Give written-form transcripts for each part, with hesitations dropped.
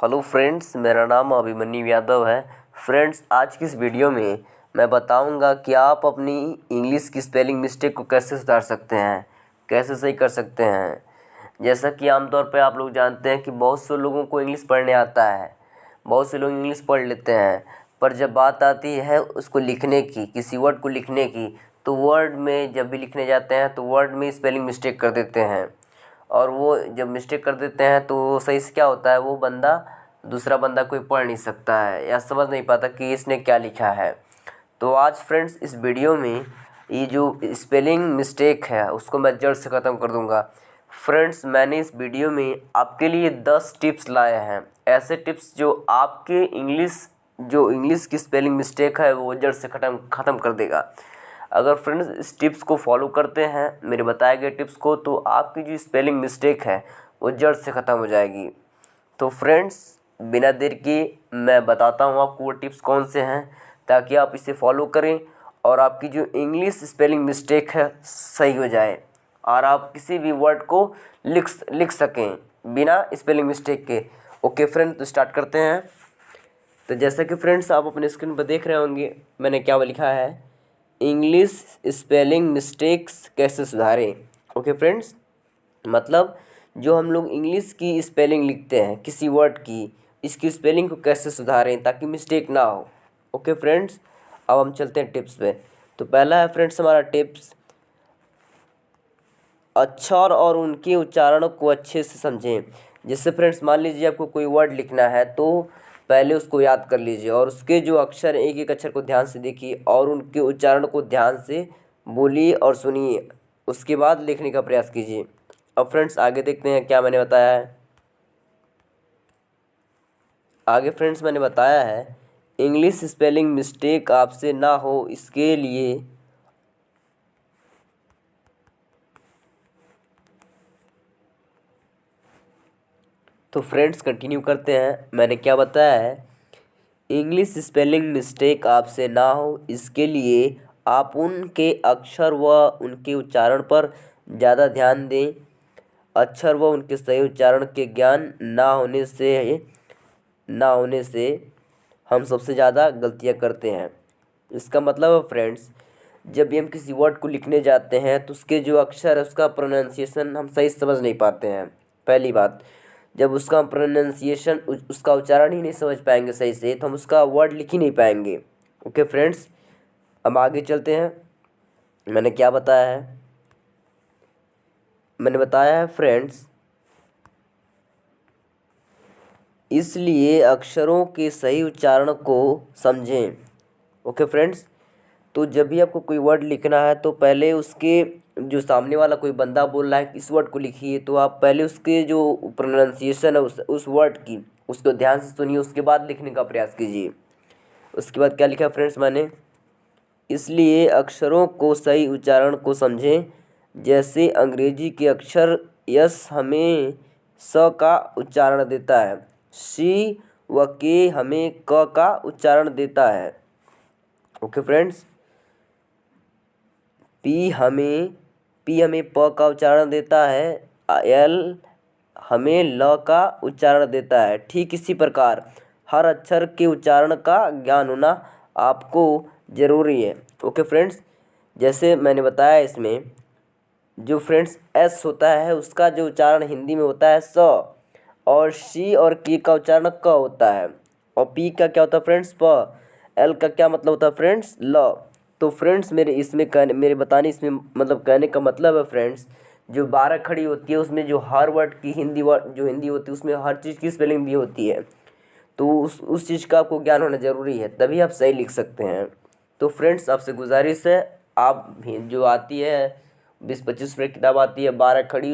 Hello friends, मेरा नाम अभिमन्यु यादव है। फ्रेंड्स, आज की इस वीडियो में मैं बताऊंगा कि आप अपनी इंग्लिश की स्पेलिंग मिस्टेक को कैसे सुधार सकते हैं, कैसे सही कर सकते हैं। जैसा कि आमतौर पे आप लोग जानते हैं कि बहुत से लोगों को इंग्लिश पढ़ने आता है, बहुत से लोग इंग्लिश पढ़ लेते हैं, पर जब बात आती है उसको लिखने की, किसी वर्ड को लिखने की, तो वर्ड में जब भी लिखने जाते हैं तो वर्ड में स्पेलिंग मिस्टेक कर देते हैं। और वो जब मिस्टेक कर देते हैं तो सही से क्या होता है, वो बंदा दूसरा बंदा कोई पढ़ नहीं सकता है या समझ नहीं पाता कि इसने क्या लिखा है। तो आज फ्रेंड्स इस वीडियो में ये जो स्पेलिंग मिस्टेक है उसको मैं जड़ से ख़त्म कर दूंगा। फ्रेंड्स, मैंने इस वीडियो में आपके लिए 10 टिप्स लाए हैं, ऐसे टिप्स जो आपके इंग्लिश की स्पेलिंग मिस्टेक है वो जड़ से ख़त्म कर देगा। अगर फ्रेंड्स इस टिप्स को फॉलो करते हैं, मेरे बताए गए टिप्स को, तो आपकी जो स्पेलिंग मिस्टेक है वो जड़ से ख़त्म हो जाएगी। तो फ्रेंड्स, बिना देर के मैं बताता हूँ आपको वो टिप्स कौन से हैं, ताकि आप इसे फॉलो करें और आपकी जो इंग्लिश स्पेलिंग मिस्टेक है सही हो जाए और आप किसी भी वर्ड को लिख सकें बिना स्पेलिंग मिस्टेक के। ओके फ्रेंड, तो स्टार्ट करते हैं। तो जैसा कि फ्रेंड्स आप अपने स्क्रीन पर देख रहे होंगे, मैंने क्या लिखा है, इंग्लिश स्पेलिंग मिस्टेक्स कैसे सुधारें। ओके फ्रेंड्स, मतलब जो हम लोग इंग्लिश की स्पेलिंग लिखते हैं किसी वर्ड की, इसकी स्पेलिंग को कैसे सुधारें ताकि मिस्टेक ना हो। ओके फ्रेंड्स, अब हम चलते हैं टिप्स पे। तो पहला है फ्रेंड्स हमारा टिप्स, अक्षर और उनके उच्चारण को अच्छे से समझें। जैसे फ्रेंड्स मान लीजिए आपको कोई वर्ड लिखना है तो पहले उसको याद कर लीजिए और उसके जो अक्षर, एक एक अक्षर को ध्यान से देखिए और उनके उच्चारण को ध्यान से बोलिए और सुनिए, उसके बाद लिखने का प्रयास कीजिए। अब फ्रेंड्स आगे देखते हैं क्या मैंने बताया है। आगे फ्रेंड्स मैंने बताया है, इंग्लिश स्पेलिंग मिस्टेक आपसे ना हो इसके लिए तो फ्रेंड्स कंटिन्यू करते हैं। मैंने क्या बताया है, इंग्लिश स्पेलिंग मिस्टेक आपसे ना हो इसके लिए आप उनके अक्षर व उनके उच्चारण पर ज़्यादा ध्यान दें। अक्षर व उनके सही उच्चारण के ज्ञान ना होने से हम सबसे ज़्यादा गलतियाँ करते हैं। इसका मतलब है फ्रेंड्स, जब भी हम किसी वर्ड को लिखने जाते हैं तो उसके जो अक्षर है उसका प्रोनाउंसिएशन हम सही समझ नहीं पाते हैं। पहली बात, जब उसका प्रोनाउंसिएशन, उसका उच्चारण ही नहीं समझ पाएंगे सही से, तो हम उसका वर्ड लिख ही नहीं पाएंगे। ओके फ्रेंड्स, हम आगे चलते हैं। मैंने क्या बताया है, मैंने बताया है फ्रेंड्स, इसलिए अक्षरों के सही उच्चारण को समझें। ओके फ्रेंड्स, तो जब भी आपको कोई वर्ड लिखना है तो पहले उसके जो सामने वाला कोई बंदा बोल रहा है कि इस वर्ड को लिखिए, तो आप पहले उसके जो प्रोनाउंसिएशन है उस वर्ड की, उसको ध्यान से सुनिए, उसके बाद लिखने का प्रयास कीजिए। उसके बाद क्या लिखा है फ्रेंड्स मैंने, इसलिए अक्षरों को सही उच्चारण को समझें। जैसे अंग्रेजी के अक्षर यस हमें स का उच्चारण देता है, सी व के हमें क का उच्चारण देता है। ओके फ्रेंड्स, पी हमें प का उच्चारण देता है, एल हमें ल का उच्चारण देता है। ठीक इसी प्रकार हर अक्षर के उच्चारण का ज्ञान होना आपको ज़रूरी है। ओके फ्रेंड्स, जैसे मैंने बताया इसमें जो फ्रेंड्स एस होता है उसका जो उच्चारण हिंदी में होता है स, और सी और की का उच्चारण क होता है, और पी का क्या होता है फ्रेंड्स प, एल का क्या मतलब होता है फ्रेंड्स ल। तो फ्रेंड्स मेरे बताने इसमें मतलब कहने का मतलब है फ्रेंड्स, जो 12 खड़ी होती है उसमें जो हर वर्ड की हिंदी वर्ड जो हिंदी होती है उसमें हर चीज़ की स्पेलिंग भी होती है, तो उस चीज़ का आपको ज्ञान होना ज़रूरी है, तभी आप सही लिख सकते हैं। तो फ्रेंड्स आपसे गुजारिश है, आप भी जो आती है 20-25 रुपये किताब आती है 12 खड़ी,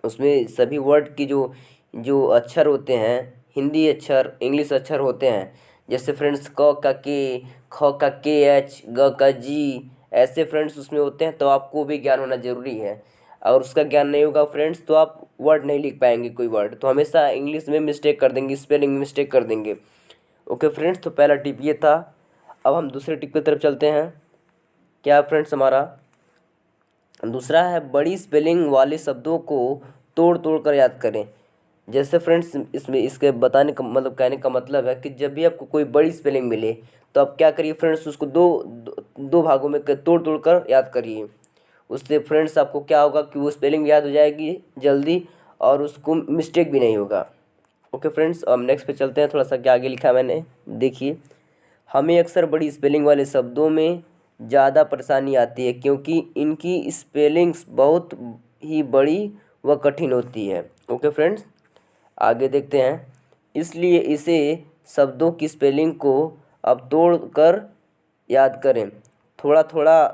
उसमें सभी वर्ड की जो जो अक्षर होते हैं, हिंदी अक्षर, इंग्लिश अक्षर होते हैं, जैसे फ्रेंड्स क का के, ख का के एच, ग का जी, ऐसे फ्रेंड्स उसमें होते हैं, तो आपको भी ज्ञान होना ज़रूरी है। अगर उसका ज्ञान नहीं होगा फ्रेंड्स तो आप वर्ड नहीं लिख पाएंगे, कोई वर्ड तो हमेशा इंग्लिश में मिस्टेक कर देंगे, स्पेलिंग में मिस्टेक कर देंगे। ओके फ्रेंड्स, तो पहला टिप ये था। अब हम दूसरे टिप की तरफ चलते हैं। क्या फ्रेंड्स, हमारा दूसरा है, बड़ी स्पेलिंग वाले शब्दों को तोड़ तोड़ कर याद करें। जैसे फ्रेंड्स इसमें इसके बताने का मतलब कहने का मतलब है कि जब भी आपको कोई बड़ी स्पेलिंग मिले तो आप क्या करिए फ्रेंड्स, उसको दो भागों में तोड़ तोड़ कर याद करिए। उससे फ्रेंड्स आपको क्या होगा कि वो स्पेलिंग याद हो जाएगी जल्दी और उसको मिस्टेक भी नहीं होगा। ओके फ्रेंड्स, अब नेक्स्ट पे चलते हैं। थोड़ा सा क्या आगे लिखा है मैंने, देखिए। हमें अक्सर बड़ी स्पेलिंग वाले शब्दों में ज़्यादा परेशानी आती है क्योंकि इनकी स्पेलिंग्स बहुत ही बड़ी व कठिन होती है। ओके फ्रेंड्स, आगे देखते हैं। इसलिए इसे शब्दों की स्पेलिंग को अब तोड़ कर याद करें। थोड़ा थोड़ा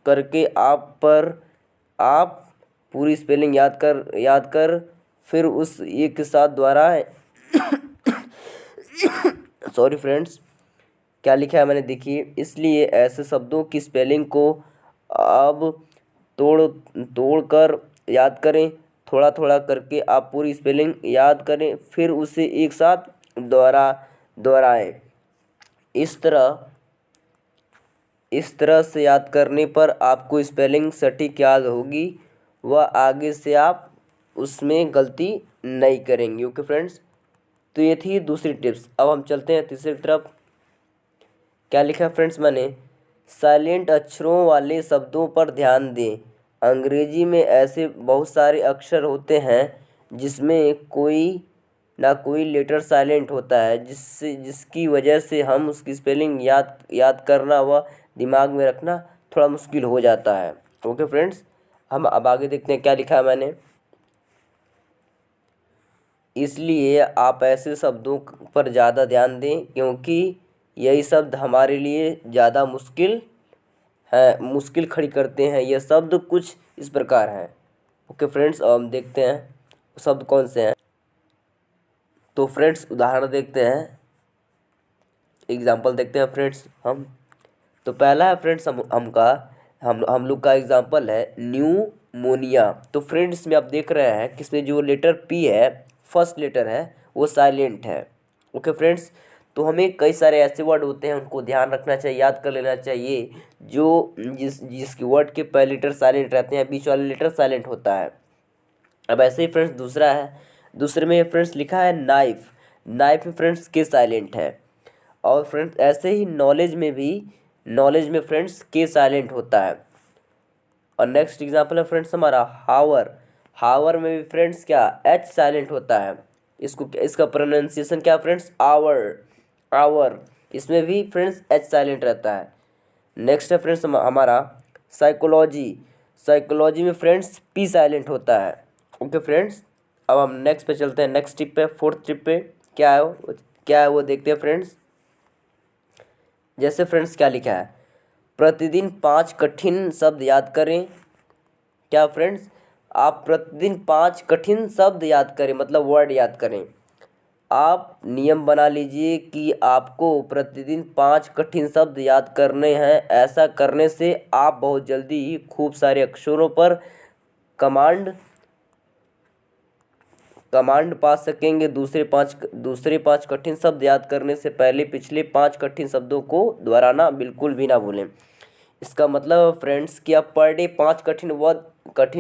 करके आप पूरी स्पेलिंग याद कर फिर उस एक के साथ दोहराएं। सॉरी फ्रेंड्स, क्या लिखा है मैंने, देखिए। इसलिए ऐसे शब्दों की स्पेलिंग को अब तोड़ तोड़ कर याद करें। थोड़ा थोड़ा करके आप पूरी स्पेलिंग याद करें फिर उसे एक साथ दोहराएं। इस तरह से याद करने पर आपको स्पेलिंग सटीक याद होगी व आगे से आप उसमें गलती नहीं करेंगे। ओके फ्रेंड्स, तो ये थी दूसरी टिप्स। अब हम चलते हैं तीसरी तरफ। क्या लिखा है फ्रेंड्स मैंने, साइलेंट अक्षरों वाले शब्दों पर ध्यान दें। अंग्रेजी में ऐसे बहुत सारे अक्षर होते हैं जिसमें कोई ना कोई लेटर साइलेंट होता है जिसकी वजह से हम उसकी स्पेलिंग याद करना व दिमाग में रखना थोड़ा मुश्किल हो जाता है। ओके फ्रेंड्स, हम अब आगे देखते हैं क्या लिखा है मैंने। इसलिए आप ऐसे शब्दों पर ज़्यादा ध्यान दें क्योंकि यही शब्द हमारे लिए ज़्यादा मुश्किल खड़ी करते हैं। यह शब्द कुछ इस प्रकार हैं। ओके फ्रेंड्स, अब हम देखते हैं शब्द कौन से हैं। तो फ्रेंड्स उदाहरण देखते हैं, एग्जाम्पल देखते हैं फ्रेंड्स हम। तो पहला है फ्रेंड्स हम लोग का एग्जाम्पल है न्यूमोनिया। तो फ्रेंड्स इसमें आप देख रहे हैं कि इसमें जो लेटर पी है, फर्स्ट लेटर है, वो साइलेंट है। ओके फ्रेंड्स, तो हमें कई सारे ऐसे वर्ड होते हैं उनको ध्यान रखना चाहिए, याद कर लेना चाहिए, जो जिसकी वर्ड के पहले लेटर साइलेंट रहते हैं, बीच वाला लेटर साइलेंट होता है। अब ऐसे ही फ्रेंड्स दूसरा है, दूसरे में फ्रेंड्स लिखा है नाइफ। नाइफ में फ्रेंड्स के साइलेंट है। और फ्रेंड्स ऐसे ही नॉलेज में फ्रेंड्स के साइलेंट होता है। और नेक्स्ट एग्जांपल है फ्रेंड्स हमारा हावर। हावर में भी फ्रेंड्स क्या, एच साइलेंट होता है। इसका प्रोनाउंसिएशन क्या फ्रेंड्स, आवर। इसमें भी फ्रेंड्स एच साइलेंट रहता है। नेक्स्ट है फ्रेंड्स हमारा साइकोलॉजी। साइकोलॉजी में फ्रेंड्स पी साइलेंट होता है। ओके फ्रेंड्स, अब हम नेक्स्ट पे चलते हैं, नेक्स्ट टिप पे, फोर्थ टिप पे। क्या है वो देखते हैं फ्रेंड्स। जैसे फ्रेंड्स क्या लिखा है, प्रतिदिन 5 कठिन शब्द याद करें। क्या फ्रेंड्स, आप प्रतिदिन 5 कठिन शब्द याद करें, मतलब वर्ड याद करें। आप नियम बना लीजिए कि आपको प्रतिदिन 5 कठिन शब्द याद करने हैं। ऐसा करने से आप बहुत जल्दी ही खूब सारे अक्षरों पर कमांड पा सकेंगे। दूसरे पाँच कठिन शब्द याद करने से पहले पिछले 5 कठिन शब्दों को दोहराना बिल्कुल भी ना भूलें। इसका मतलब फ्रेंड्स कि आप पर डे 5 कठिन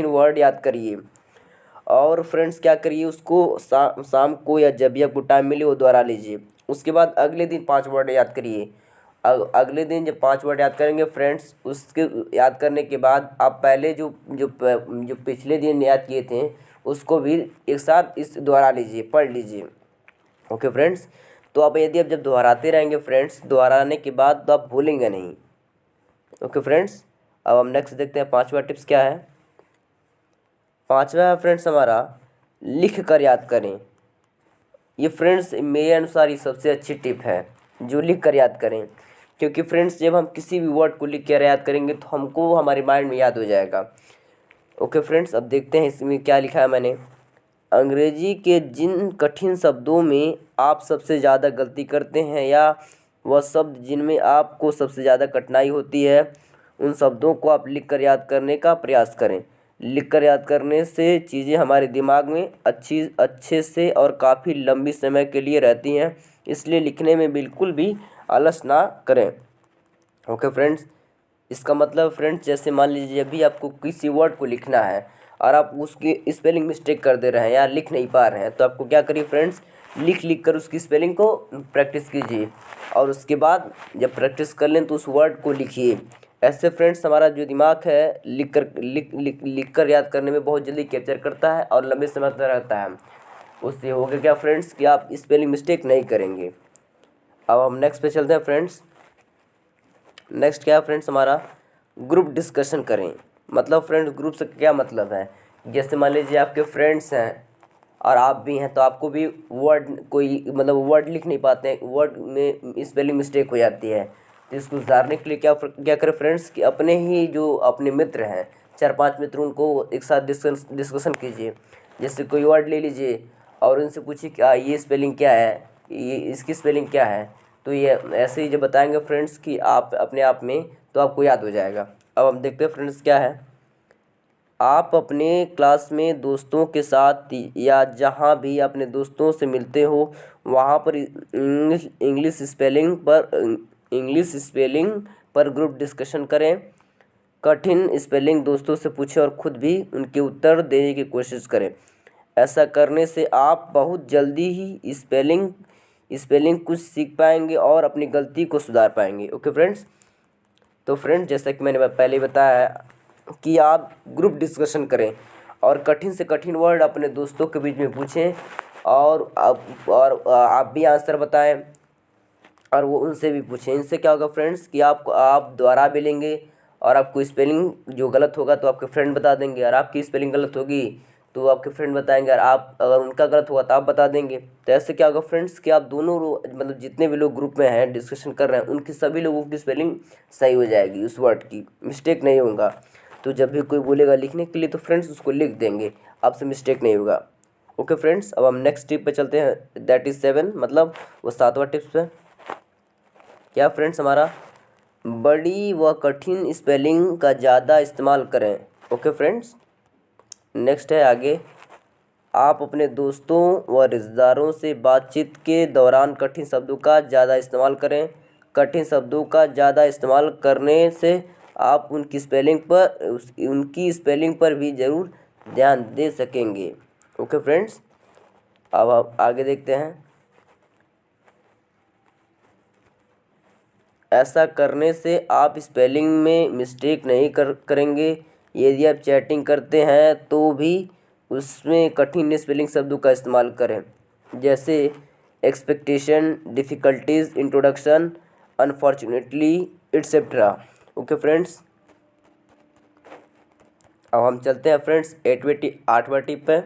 वर्ड याद करिए। और फ्रेंड्स क्या करिए, उसको शाम को या जब भी आपको टाइम मिले वो दोहरा लीजिए। उसके बाद अगले दिन 5 वर्ड याद करिए। अगले दिन जब 5 वर्ड याद करेंगे फ्रेंड्स, उसके याद करने के बाद आप पहले जो पिछले दिन याद किए थे उसको भी एक साथ इस दोहरा लीजिए, पढ़ लीजिए। ओके फ्रेंड्स, तो आप यदि आप जब दोहराते रहेंगे फ्रेंड्स, दोहराने के बाद तो आप भूलेंगे नहीं। ओके फ्रेंड्स, अब हम नेक्स्ट देखते हैं 5वां टिप्स क्या है। 5वां है फ्रेंड्स हमारा लिख कर याद करें। ये फ्रेंड्स मेरे अनुसार ये सबसे अच्छी टिप है, जो लिख कर याद करें। क्योंकि फ्रेंड्स जब हम किसी भी वर्ड को लिख कर याद करेंगे तो हमको हमारे माइंड में याद हो जाएगा। ओके फ्रेंड्स, अब देखते हैं इसमें क्या लिखा है मैंने। अंग्रेजी के जिन कठिन शब्दों में आप सबसे ज़्यादा गलती करते हैं या वह शब्द जिनमें आपको सबसे ज़्यादा कठिनाई होती है, उन शब्दों को आप लिख कर याद करने का प्रयास करें। लिख कर याद करने से चीज़ें हमारे दिमाग में अच्छे से और काफ़ी लंबी समय के लिए रहती हैं, इसलिए लिखने में बिल्कुल भी आलस ना करें। ओके फ्रेंड्स, इसका मतलब फ्रेंड्स जैसे मान लीजिए जब भी आपको किसी वर्ड को लिखना है, और आप उसकी स्पेलिंग मिस्टेक कर दे रहे हैं या लिख नहीं पा रहे हैं, तो आपको क्या करिए फ्रेंड्स, लिख कर उसकी स्पेलिंग को प्रैक्टिस कीजिए, और उसके बाद जब प्रैक्टिस कर लें तो उस वर्ड को लिखिए। ऐसे फ्रेंड्स हमारा जो दिमाग है लिख कर याद करने में बहुत जल्दी कैप्चर करता है और लंबे समय तक रहता है। उससे हो गया क्या फ्रेंड्स कि आप स्पेलिंग मिस्टेक नहीं करेंगे। अब हम नेक्स्ट पे चलते हैं फ्रेंड्स। नेक्स्ट क्या है फ्रेंड्स हमारा, ग्रुप डिस्कशन करें। मतलब फ्रेंड्स ग्रुप से क्या मतलब है, जैसे मान लीजिए आपके फ्रेंड्स हैं और आप भी हैं, तो आपको भी वर्ड कोई मतलब वर्ड लिख नहीं पाते हैं, वर्ड में स्पेलिंग मिस्टेक हो जाती है, तो इसको सुधारने के लिए क्या करें फ्रेंड्स कि अपने ही जो अपने मित्र हैं 4-5 मित्र, उनको एक साथ डिस्कशन कीजिए। जैसे कोई वर्ड ले लीजिए और उनसे पूछिए क्या ये स्पेलिंग क्या है, ये इसकी स्पेलिंग क्या है, तो ये ऐसे ही जब बताएंगे फ्रेंड्स कि आप अपने आप में, तो आपको याद हो जाएगा। अब हम देखते हैं फ्रेंड्स क्या है, आप अपने क्लास में दोस्तों के साथ या जहाँ भी अपने दोस्तों से मिलते हो वहाँ पर इंग्लिश स्पेलिंग पर ग्रुप डिस्कशन करें। कठिन स्पेलिंग दोस्तों से पूछें और खुद भी उनके उत्तर देने की कोशिश करें। ऐसा करने से आप बहुत जल्दी ही स्पेलिंग कुछ सीख पाएंगे और अपनी गलती को सुधार पाएंगे। ओके फ्रेंड्स, तो फ्रेंड्स जैसा कि मैंने पहले बताया कि आप ग्रुप डिस्कशन करें और कठिन से कठिन वर्ड अपने दोस्तों के बीच में पूछें, और आप भी आंसर बताएं और वो उनसे भी पूछें। इनसे क्या होगा फ्रेंड्स कि आप दोबारा भी लेंगे, और आपको स्पेलिंग जो गलत होगा तो आपके फ्रेंड बता देंगे, और आपकी स्पेलिंग गलत होगी तो आपके फ्रेंड बताएंगे, और आप अगर उनका गलत होगा तो आप बता देंगे। तो ऐसे क्या होगा फ्रेंड्स कि आप दोनों मतलब जितने भी लोग ग्रुप में हैं डिस्कशन कर रहे हैं, उनकी सभी लोगों की स्पेलिंग सही हो जाएगी, उस वर्ड की मिस्टेक नहीं होगा। तो जब भी कोई बोलेगा लिखने के लिए तो फ्रेंड्स उसको लिख देंगे, आपसे मिस्टेक नहीं होगा। ओके फ्रेंड्स, अब हम नेक्स्ट टिप पे चलते हैं, दैट इज़ 7, मतलब वो 7वां टिप्स पे क्या फ्रेंड्स हमारा, बड़ी व कठिन स्पेलिंग का ज़्यादा इस्तेमाल करें। ओके फ्रेंड्स, नेक्स्ट है आगे, आप अपने दोस्तों व रिश्तेदारों से बातचीत के दौरान कठिन शब्दों का ज़्यादा इस्तेमाल करें। कठिन शब्दों का ज़्यादा इस्तेमाल करने से आप उनकी स्पेलिंग पर भी ज़रूर ध्यान दे सकेंगे। ओके फ्रेंड्स, अब आप आगे देखते हैं। ऐसा करने से आप स्पेलिंग में मिस्टेक नहीं करेंगे। यदि आप चैटिंग करते हैं तो भी उसमें कठिन स्पेलिंग शब्दों का इस्तेमाल करें, जैसे expectation, difficulties, introduction, unfortunately, etcetera. Okay friends, अब हम चलते हैं फ्रेंड्स 8वां टिप पे।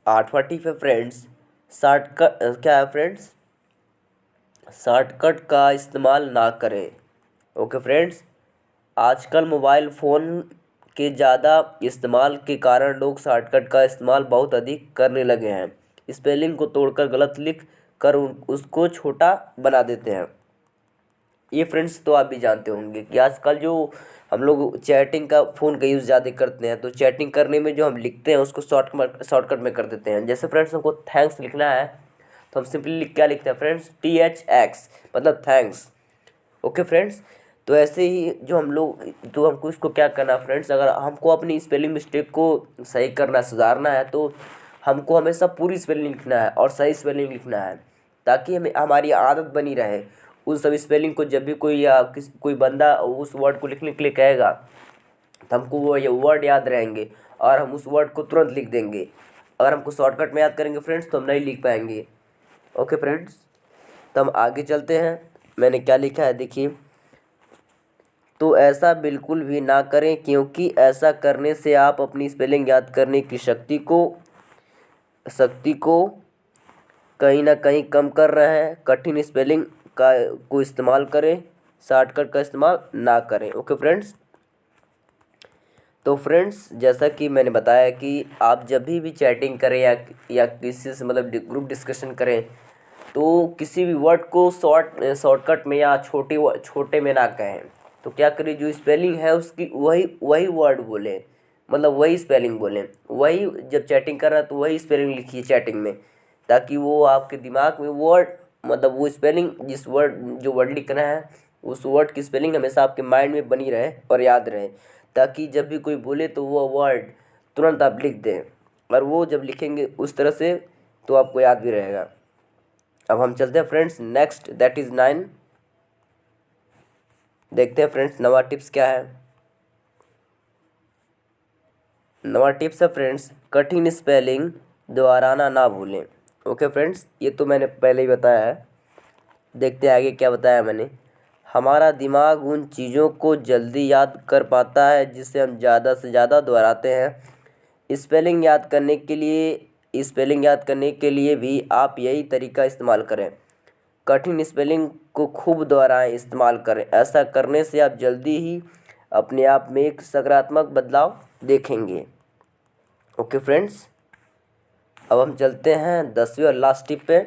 8वां टिप है फ्रेंड्स, शॉर्टकट क्या है फ्रेंड्स, शॉर्टकट का इस्तेमाल ना करें। ओके फ्रेंड्स, आजकल मोबाइल फ़ोन के ज़्यादा इस्तेमाल के कारण लोग शॉर्टकट का इस्तेमाल बहुत अधिक करने लगे हैं। स्पेलिंग को तोड़कर गलत लिख कर उसको छोटा बना देते हैं। ये फ्रेंड्स तो आप भी जानते होंगे कि आजकल जो हम लोग चैटिंग का फ़ोन का यूज़ ज़्यादा करते हैं, तो चैटिंग करने में जो हम लिखते हैं उसको शॉर्टकट में कर देते हैं। जैसे फ्रेंड्स हमको थैंक्स लिखना है तो हम सिंपली क्या लिखते हैं फ्रेंड्स, THX, मतलब थैंक्स। ओके फ्रेंड्स, तो ऐसे ही जो हम लोग, तो हमको इसको क्या करना है फ्रेंड्स, अगर हमको अपनी स्पेलिंग मिस्टेक को सही करना, सुधारना है, तो हमको हमेशा पूरी स्पेलिंग लिखना है और सही स्पेलिंग लिखना है, ताकि हमें हमारी आदत बनी रहे। उन सब स्पेलिंग को जब भी कोई बंदा उस वर्ड को लिखने के लिए कहेगा तो हमको वो ये वर्ड याद रहेंगे और हम उस वर्ड को तुरंत लिख देंगे। अगर हमको शॉर्टकट में याद करेंगे फ्रेंड्स तो हम नहीं लिख पाएंगे। ओके फ्रेंड्स, तो हम आगे चलते हैं। मैंने क्या लिखा है देखिए, तो ऐसा बिल्कुल भी ना करें, क्योंकि ऐसा करने से आप अपनी स्पेलिंग याद करने की शक्ति को कहीं ना कहीं कम कर रहे हैं। कठिन स्पेलिंग को इस्तेमाल करें, शॉर्टकट का इस्तेमाल ना करें। ओके फ्रेंड्स, तो फ्रेंड्स जैसा कि मैंने बताया कि आप जब भी चैटिंग करें या किसी से मतलब ग्रुप डिस्कशन करें, तो किसी भी वर्ड को शॉर्टकट में या छोटे में ना कहें। तो क्या करिए, जो स्पेलिंग है उसकी वही वर्ड बोलें, मतलब वही स्पेलिंग बोलें। वही जब चैटिंग कर रहा है तो वही स्पेलिंग लिखिए चैटिंग में, ताकि वो आपके दिमाग में वर्ड मतलब वो स्पेलिंग जो वर्ड लिख रहे हैं उस वर्ड की स्पेलिंग हमेशा आपके माइंड में बनी रहे और याद रहे, ताकि जब भी कोई बोले तो वो वर्ड तुरंत आप लिख दें, और वो जब लिखेंगे उस तरह से तो आपको याद भी रहेगा। अब हम चलते हैं फ्रेंड्स नेक्स्ट, दैट इज़ 9। देखते हैं फ्रेंड्स नवा टिप्स क्या है। नवा टिप्स है फ्रेंड्स, कठिन स्पेलिंग दोहराना ना भूलें। ओके फ्रेंड्स, ये तो मैंने पहले ही बताया है। देखते हैं आगे क्या बताया मैंने। हमारा दिमाग उन चीज़ों को जल्दी याद कर पाता है जिसे हम ज़्यादा से ज़्यादा दोहराते हैं। स्पेलिंग याद करने के लिए भी आप यही तरीका इस्तेमाल करें। कठिन स्पेलिंग को खूब दोहराएं, इस्तेमाल करें। ऐसा करने से आप जल्दी ही अपने आप में एक सकारात्मक बदलाव देखेंगे। ओके फ्रेंड्स, अब हम चलते हैं 10वीं और लास्ट टिप पे।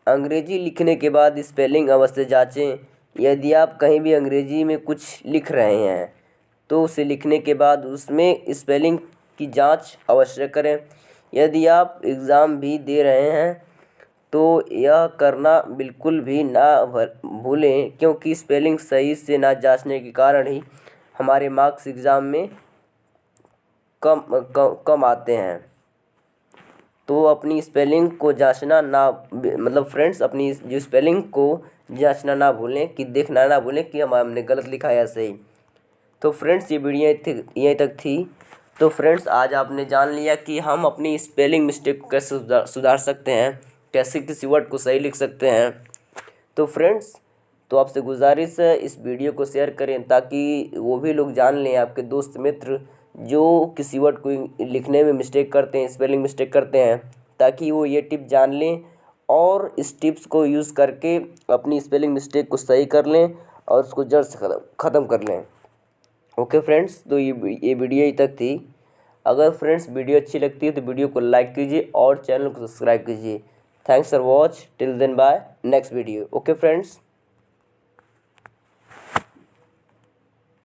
अंग्रेजी लिखने के बाद स्पेलिंग अवश्य जांचें। यदि आप कहीं भी अंग्रेजी में कुछ लिख रहे हैं तो उसे लिखने के बाद उसमें स्पेलिंग की जांच अवश्य करें। यदि आप एग्ज़ाम भी दे रहे हैं तो यह करना बिल्कुल भी ना भूलें, क्योंकि स्पेलिंग सही से ना जांचने के कारण ही हमारे मार्क्स एग्ज़ाम में कम आते हैं। तो अपनी स्पेलिंग को जांचना ना, मतलब फ्रेंड्स अपनी जो स्पेलिंग को जांचना ना भूलें, कि देखना ना भूलें कि हमने गलत लिखा है या सही। तो फ्रेंड्स ये वीडियो यहीं तक थी। तो फ्रेंड्स आज आपने जान लिया कि हम अपनी स्पेलिंग मिस्टेक को कैसे सुधार सकते हैं, कैसे किसी वर्ड को सही लिख सकते हैं। तो फ्रेंड्स, तो आपसे गुजारिश है इस वीडियो को शेयर करें, ताकि वो भी लोग जान लें, आपके दोस्त मित्र जो किसी वर्ड को लिखने में मिस्टेक करते हैं, स्पेलिंग मिस्टेक करते हैं, ताकि वो ये टिप जान लें और इस टिप्स को यूज़ करके अपनी स्पेलिंग मिस्टेक को सही कर लें और उसको जड़ से ख़त्म कर लें। ओके फ्रेंड्स, तो ये वीडियो ही तक थी। अगर फ्रेंड्स वीडियो अच्छी लगती है तो वीडियो को लाइक कीजिए और चैनल को सब्सक्राइब कीजिए। Thanks for watch, till then bye next video. Okay friends.